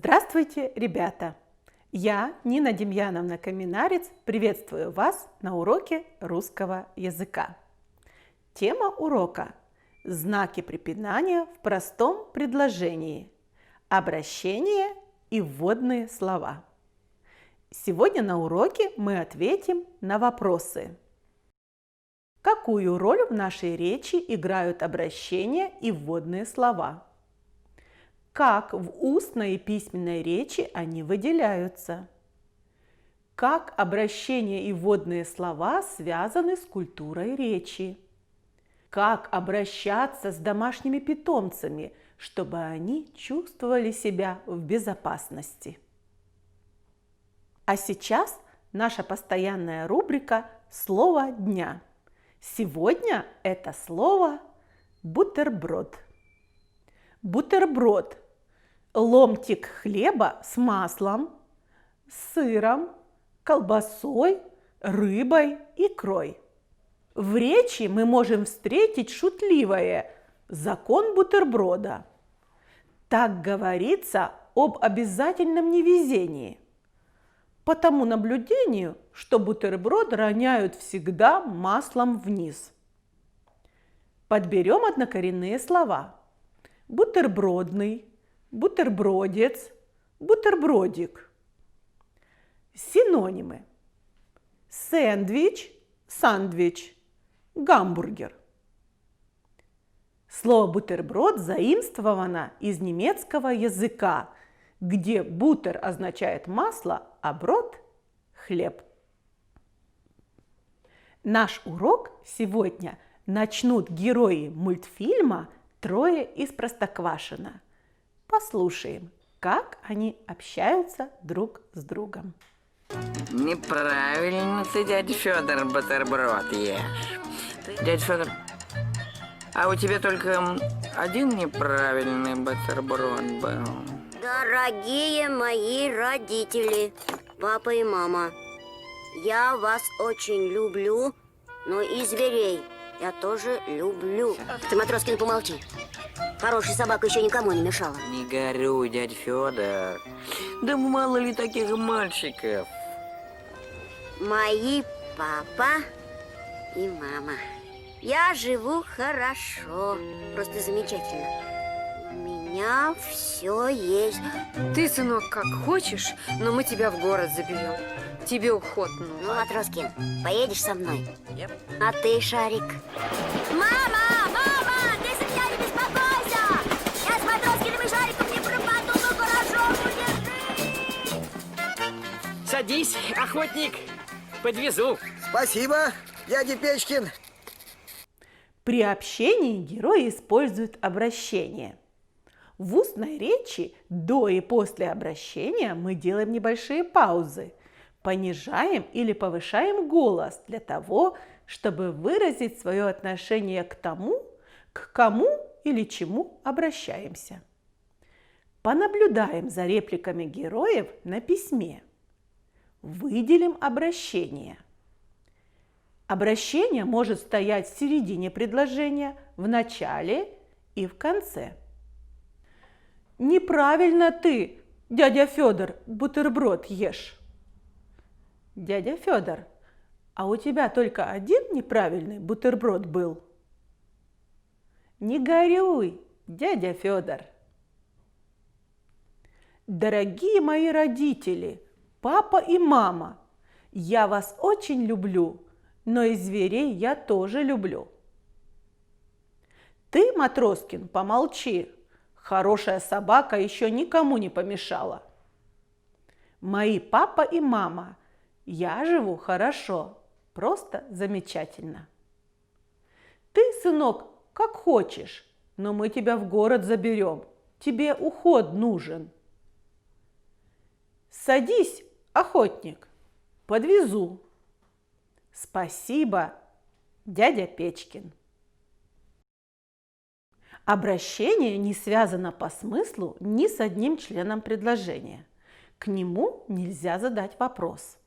Здравствуйте, ребята! Я, Нина Демьяновна Каминарец, приветствую вас на уроке русского языка. Тема урока – знаки препинания в простом предложении, обращение и вводные слова. Сегодня на уроке мы ответим на вопросы. Какую роль в нашей речи играют обращения и вводные слова? Как в устной и письменной речи они выделяются? Как обращения и вводные слова связаны с культурой речи? Как обращаться с домашними питомцами, чтобы они чувствовали себя в безопасности? А сейчас наша постоянная рубрика «Слово дня». Сегодня это слово «бутерброд». Бутерброд – ломтик хлеба с маслом, сыром, колбасой, рыбой, икрой. В речи мы можем встретить шутливое «закон бутерброда». Так говорится об обязательном невезении. По тому наблюдению, что бутерброд роняют всегда маслом вниз. Подберем однокоренные слова. Бутербродный, бутербродец, бутербродик. Синонимы. Сэндвич, сандвич, гамбургер. Слово бутерброд заимствовано из немецкого языка, где бутер означает масло, а брод – хлеб. Наш урок сегодня начнут герои мультфильма «Трое из Простоквашино». Послушаем, как они общаются друг с другом. Неправильно ты, дядя Федор, бутерброд ешь. Дядя Федор, а у тебя только один неправильный бутерброд был? Дорогие мои родители, папа и мама, я вас очень люблю, но и зверей я тоже люблю. Ты, Матроскин, помолчи. Хорошая собака еще никому не мешала. Не горюй, дядя Федор. Да мало ли таких мальчиков. Мои папа и мама. Я живу хорошо, просто замечательно. У меня все есть. Ты, сынок, как хочешь, но мы тебя в город заберем. Тебе уход нужен. Ну, Матроскин, поедешь со мной? А ты, Шарик? Мама! Мама! Ты за меня не беспокойся! Я с Матроскиным и Шариком не пропаду, но хорошо будет жить! Садись, охотник, подвезу. Спасибо, дядя Печкин. При общении герои используют обращение. В устной речи до и после обращения мы делаем небольшие паузы, понижаем или повышаем голос для того, чтобы выразить свое отношение к тому, к кому или чему обращаемся. Понаблюдаем за репликами героев на письме. Выделим обращение. Обращение может стоять в середине предложения, в начале и в конце. Неправильно ты, дядя Федор, бутерброд ешь. Дядя Федор, а у тебя только один неправильный бутерброд был? Не горюй, дядя Федор. Дорогие мои родители, папа и мама, я вас очень люблю, но и зверей я тоже люблю. Ты, Матроскин, помолчи. Хорошая собака еще никому не помешала. Мои папа и мама, я живу хорошо, просто замечательно. Ты, сынок, как хочешь, но мы тебя в город заберем. Тебе уход нужен. Садись, охотник, подвезу. Спасибо, дядя Печкин. Обращение не связано по смыслу ни с одним членом предложения. К нему нельзя задать вопрос.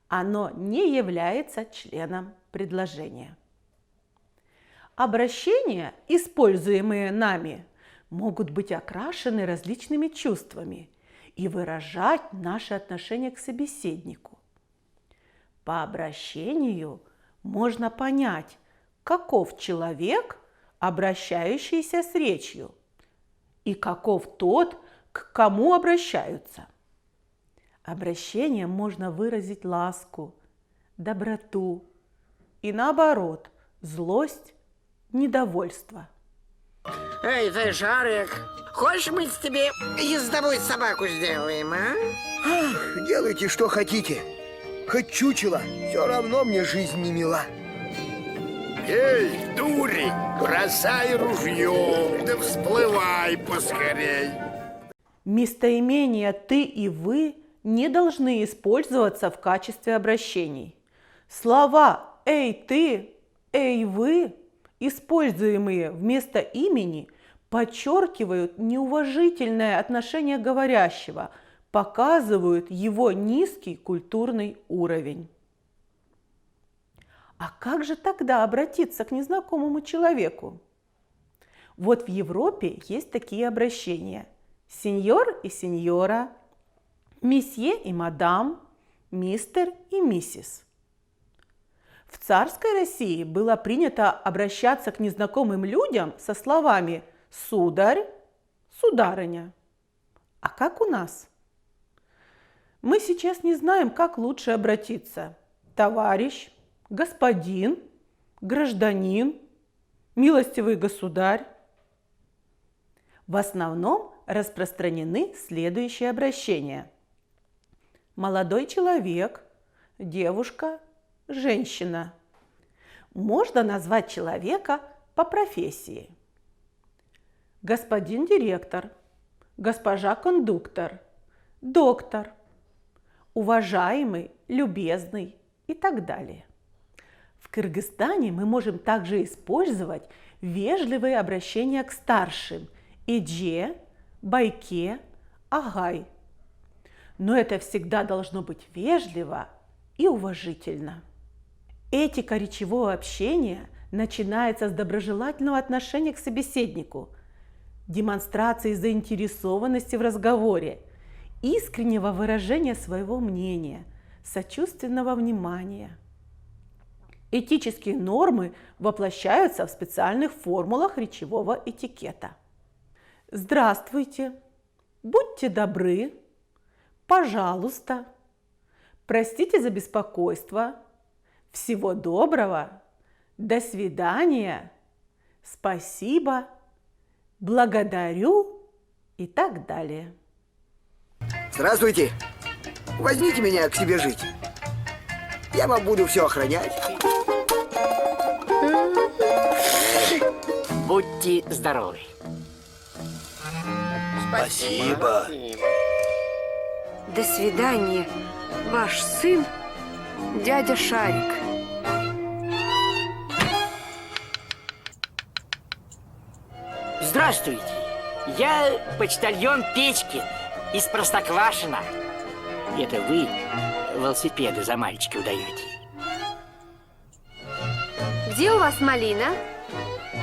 Оно не является членом предложения. Обращения, используемые нами, могут быть окрашены различными чувствами и выражать наше отношение к собеседнику. По обращению можно понять, каков человек, обращающийся с речью, и каков тот, к кому обращаются. Обращением можно выразить ласку, доброту и, наоборот, злость, недовольство. Эй, ты, Шарик, хочешь мы с тебе ездовую собаку сделаем, а? Делайте, что хотите. Хоть чучело, все равно мне жизнь не мила. Эй, дурень, бросай ружье, да всплывай поскорей. Местоимения «ты» и «вы» не должны использоваться в качестве обращений. Слова «эй, ты», «эй, вы», используемые вместо имени, подчеркивают неуважительное отношение говорящего, показывают его низкий культурный уровень. А как же тогда обратиться к незнакомому человеку? Вот в Европе есть такие обращения: сеньор и сеньора, месье и мадам, мистер и миссис. В царской России было принято обращаться к незнакомым людям со словами «сударь», «сударыня». А как у нас? Мы сейчас не знаем, как лучше обратиться: товарищ, господин, гражданин, милостивый государь. В основном распространены следующие обращения: молодой человек, девушка, женщина. Можно назвать человека по профессии: господин директор, госпожа кондуктор, доктор, уважаемый, любезный и так далее. В Кыргызстане мы можем также использовать вежливые обращения к старшим: эдже, байке, агай. Но это всегда должно быть вежливо и уважительно. Этика речевого общения начинается с доброжелательного отношения к собеседнику, демонстрации заинтересованности в разговоре, искреннего выражения своего мнения, сочувственного внимания. Этические нормы воплощаются в специальных формулах речевого этикета. Здравствуйте, будьте добры, пожалуйста, простите за беспокойство, всего доброго, до свидания, спасибо, благодарю и так далее. Здравствуйте. Возьмите меня к себе жить. Я вам буду все охранять. Будьте здоровы. Спасибо. До свидания, ваш сын, дядя Шарик. Здравствуйте. Я почтальон Печкин из Простоквашино. Это вы велосипеды за мальчиков даете? Где у вас малина?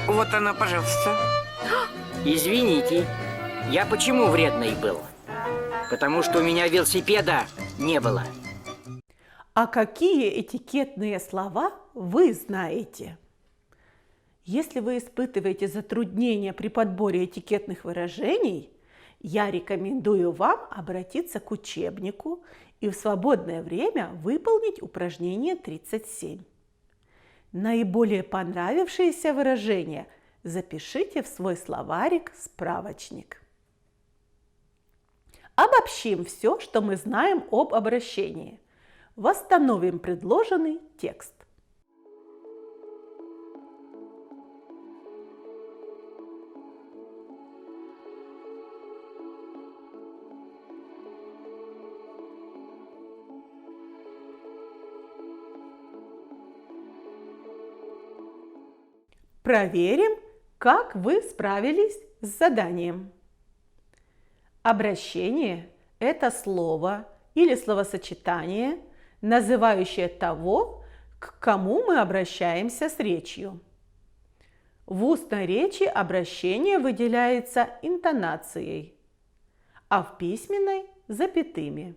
Вот она, пожалуйста. Извините, я почему вредный был? Потому что у меня велосипеда не было. А какие этикетные слова вы знаете? Если вы испытываете затруднения при подборе этикетных выражений, я рекомендую вам обратиться к учебнику и в свободное время выполнить упражнение 37. Наиболее понравившиеся выражения запишите в свой словарик-справочник. Обобщим все, что мы знаем об обращении. Восстановим предложенный текст. Проверим, как вы справились с заданием. Обращение – это слово или словосочетание, называющее того, к кому мы обращаемся с речью. В устной речи обращение выделяется интонацией, а в письменной запятыми.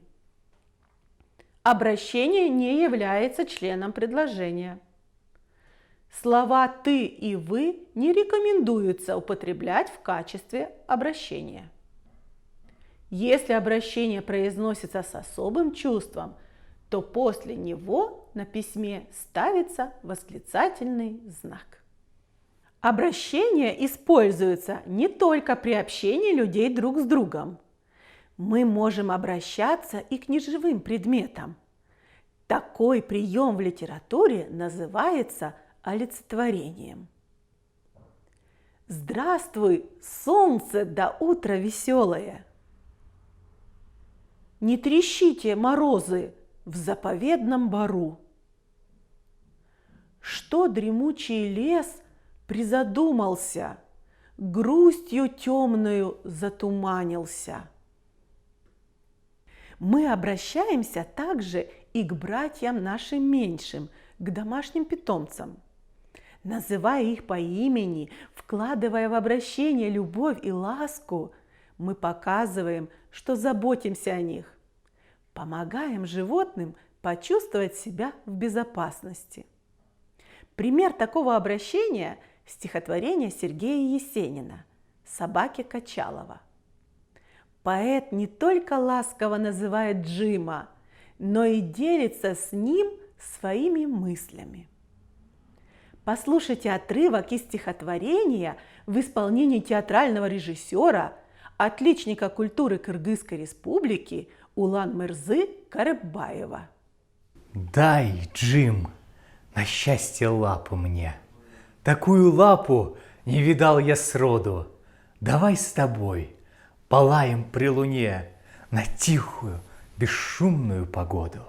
Обращение не является членом предложения. Слова «ты» и «вы» не рекомендуется употреблять в качестве обращения. Если обращение произносится с особым чувством, то после него на письме ставится восклицательный знак. Обращение используется не только при общении людей друг с другом. Мы можем обращаться и к неживым предметам. Такой прием в литературе называется олицетворением. Здравствуй, солнце, да утро веселое! Не трещите, морозы, в заповедном бору. Что дремучий лес призадумался, грустью темною затуманился. Мы обращаемся также и к братьям нашим меньшим, к домашним питомцам. Называя их по имени, вкладывая в обращение любовь и ласку, мы показываем, что заботимся о них, помогаем животным почувствовать себя в безопасности. Пример такого обращения – стихотворение Сергея Есенина «Собаки Качалова». Поэт не только ласково называет Джима, но и делится с ним своими мыслями. Послушайте отрывок из стихотворения в исполнении театрального режиссера, отличника культуры Кыргызской республики Улан-Мырзы Карыбаева. Дай, Джим, на счастье лапу мне. Такую лапу не видал я сроду. Давай с тобой полаем при луне на тихую, бесшумную погоду.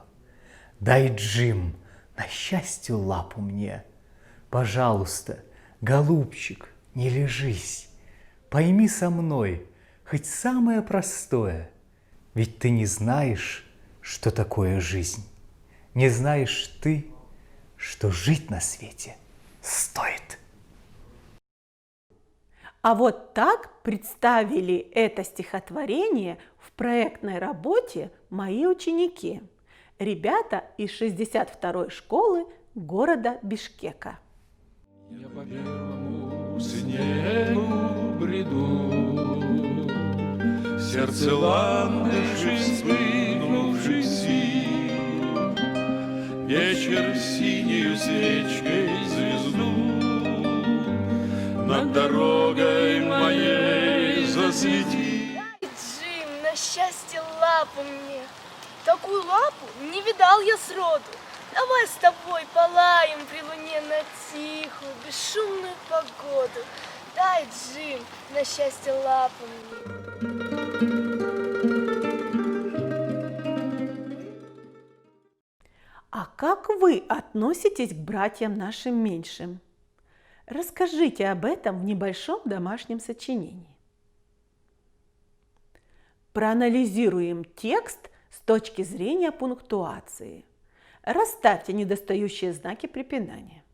Дай, Джим, на счастье лапу мне. Пожалуйста, голубчик, не лежись. Пойми со мной хоть самое простое. Ведь ты не знаешь, что такое жизнь. Не знаешь ты, что жить на свете стоит. А вот так представили это стихотворение в проектной работе мои ученики, ребята из 62-й школы города Бишкека. Я по первому снегу бреду, сердце ландыши вспыхнувший сил, вечер синею свечкой звезду над дорогой моей засвети. Джим, на счастье лапу мне. Такую лапу не видал я сроду. Давай с тобой полаем при луне на тихую, бесшумную погоду. Дай, Джим, на счастье лапу мне. А как вы относитесь к братьям нашим меньшим? Расскажите об этом в небольшом домашнем сочинении. Проанализируем текст с точки зрения пунктуации. Расставьте недостающие знаки препинания.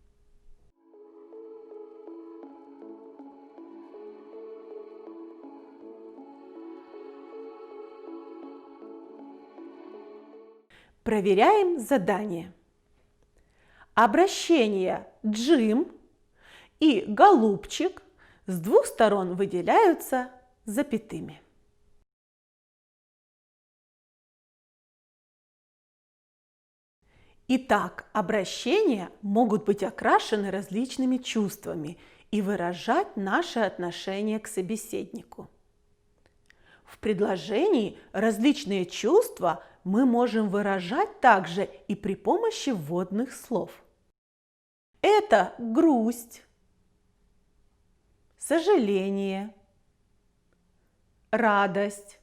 Проверяем задание. Обращения «Джим» и «Голубчик» с двух сторон выделяются запятыми. Итак, обращения могут быть окрашены различными чувствами и выражать наше отношение к собеседнику. В предложении различные чувства мы можем выражать также и при помощи вводных слов. Это грусть, сожаление, радость,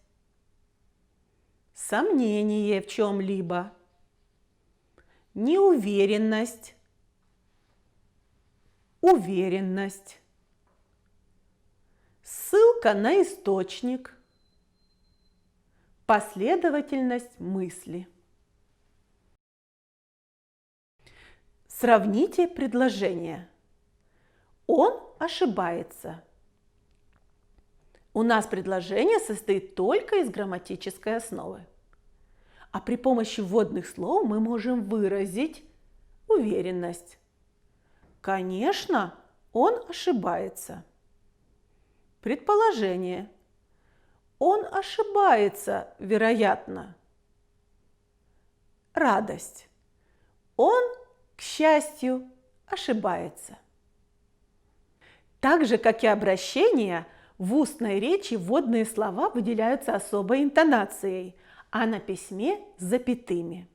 сомнение в чем-либо, неуверенность, уверенность, ссылка на источник, последовательность мысли. Сравните предложения. Он ошибается. У нас предложение состоит только из грамматической основы. А при помощи вводных слов мы можем выразить уверенность. Конечно, он ошибается. Предположение. Он ошибается, вероятно. Радость. Он, к счастью, ошибается. Так же, как и обращение, в устной речи вводные слова выделяются особой интонацией, а на письме – запятыми.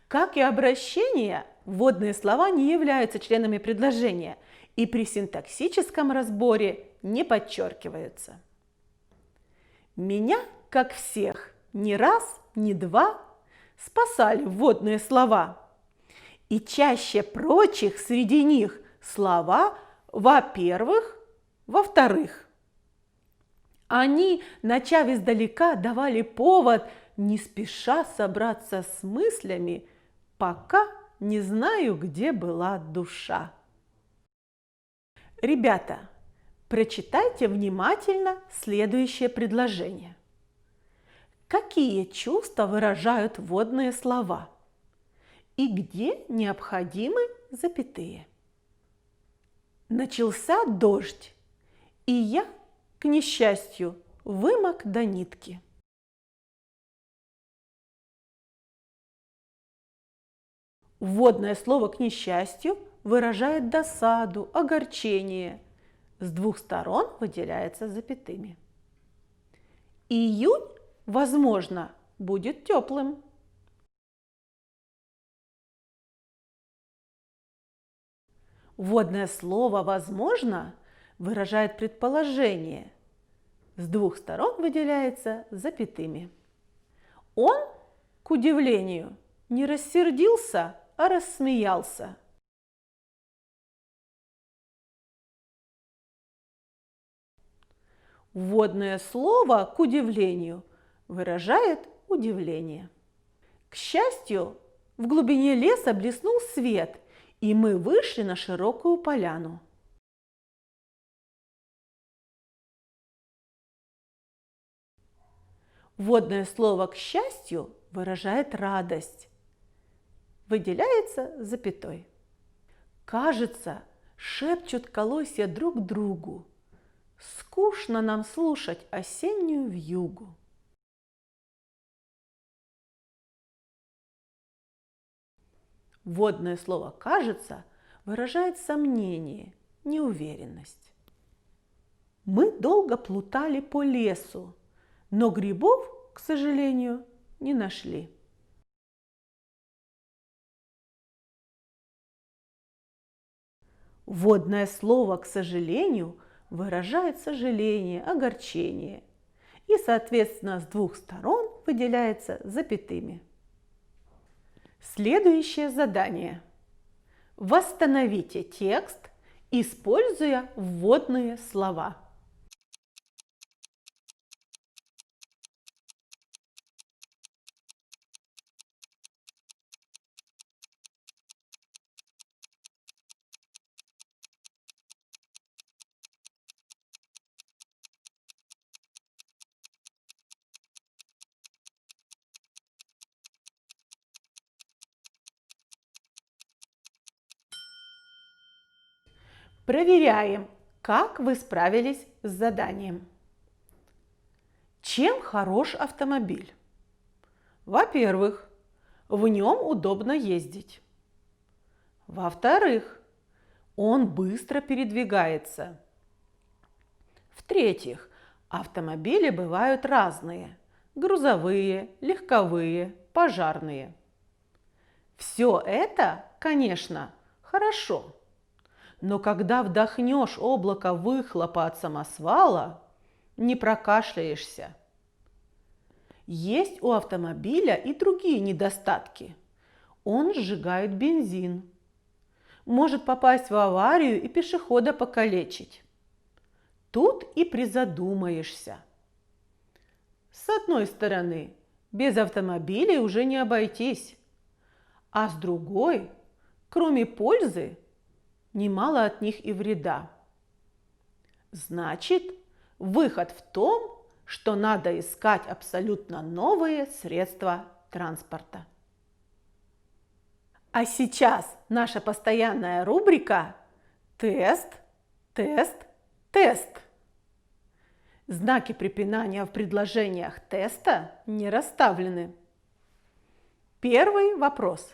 Как и обращение, вводные слова не являются членами предложения и при синтаксическом разборе не подчеркиваются. Меня, как всех, ни раз, ни два спасали вводные слова. И чаще прочих среди них слова «во-первых», «во-вторых». Они, начав издалека, давали повод не спеша собраться с мыслями, пока не знаю, где была душа. Ребята, прочитайте внимательно следующее предложение. Какие чувства выражают вводные слова? И где необходимы запятые? Начался дождь, и я, к несчастью, вымок до нитки. Вводное слово «к несчастью» выражает досаду, огорчение. С двух сторон выделяется запятыми. Июнь, возможно, будет теплым. Вводное слово «возможно» выражает предположение. С двух сторон выделяется запятыми. Он, к удивлению, не рассердился, а рассмеялся. Вводное слово, к удивлению, выражает удивление. К счастью, в глубине леса блеснул свет, и мы вышли на широкую поляну. Вводное слово «к счастью» выражает радость. Выделяется запятой. Кажется, шепчут колосья друг другу. Скучно нам слушать осеннюю вьюгу. Вводное слово «кажется» выражает сомнение, неуверенность. Мы долго плутали по лесу, но грибов, к сожалению, не нашли. Вводное слово «к сожалению» выражает сожаление, огорчение и, соответственно, с двух сторон выделяется запятыми. Следующее задание. Восстановите текст, используя вводные слова. Проверяем, как вы справились с заданием. Чем хорош автомобиль? Во-первых, в нем удобно ездить. Во-вторых, он быстро передвигается. В-третьих, автомобили бывают разные – грузовые, легковые, пожарные. Все это, конечно, хорошо. Но когда вдохнешь облако выхлопа от самосвала, не прокашляешься. Есть у автомобиля и другие недостатки. Он сжигает бензин, может попасть в аварию и пешехода покалечить. Тут и призадумаешься. С одной стороны, без автомобилей уже не обойтись, а с другой, кроме пользы, немало от них и вреда. Значит, Выход в том, что надо искать абсолютно новые средства транспорта. А сейчас наша постоянная рубрика «Тест, тест, тест». Знаки препинания в предложениях теста не расставлены. Первый вопрос.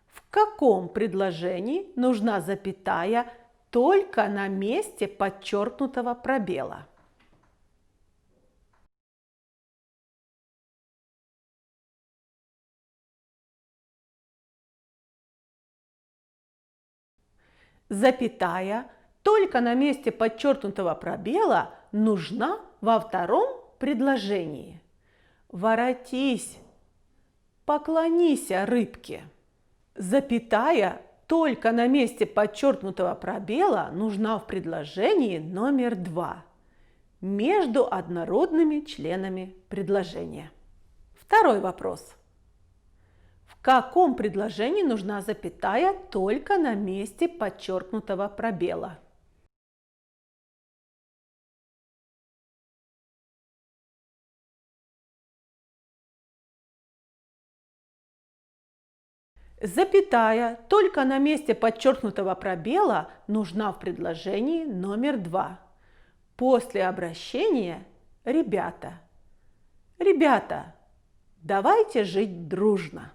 В каком предложении нужна запятая только на месте подчеркнутого пробела? Запятая только на месте подчеркнутого пробела нужна во втором предложении. Воротись, поклонися рыбке. Запятая только на месте подчеркнутого пробела нужна в предложении номер 2 между однородными членами предложения. Второй вопрос. В каком предложении нужна запятая только на месте подчеркнутого пробела? Запятая только на месте подчеркнутого пробела нужна в предложении номер 2 после обращения «ребята». Ребята, давайте жить дружно.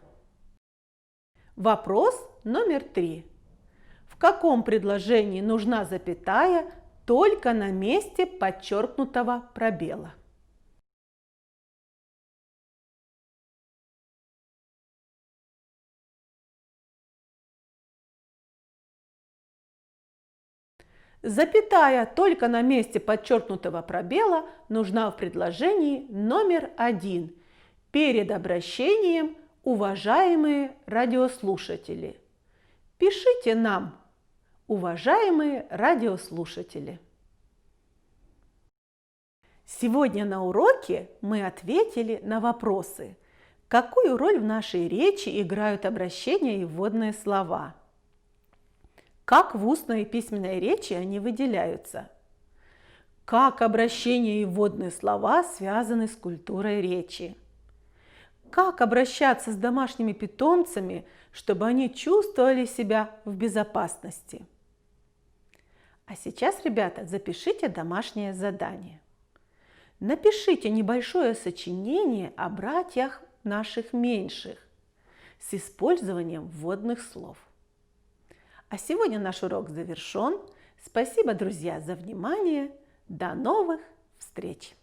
Вопрос номер 3. В каком предложении нужна запятая только на месте подчеркнутого пробела? Запятая только на месте подчеркнутого пробела нужна в предложении номер 1 перед обращением «Уважаемые радиослушатели». Пишите нам, уважаемые радиослушатели. Сегодня на уроке мы ответили на вопросы: какую роль в нашей речи играют обращения и вводные слова? Как в устной и письменной речи они выделяются? Как обращения и вводные слова связаны с культурой речи? Как обращаться с домашними питомцами, чтобы они чувствовали себя в безопасности? А сейчас, ребята, запишите домашнее задание. Напишите небольшое сочинение о братьях наших меньших с использованием вводных слов. А сегодня наш урок завершен. Спасибо, друзья, за внимание. До новых встреч!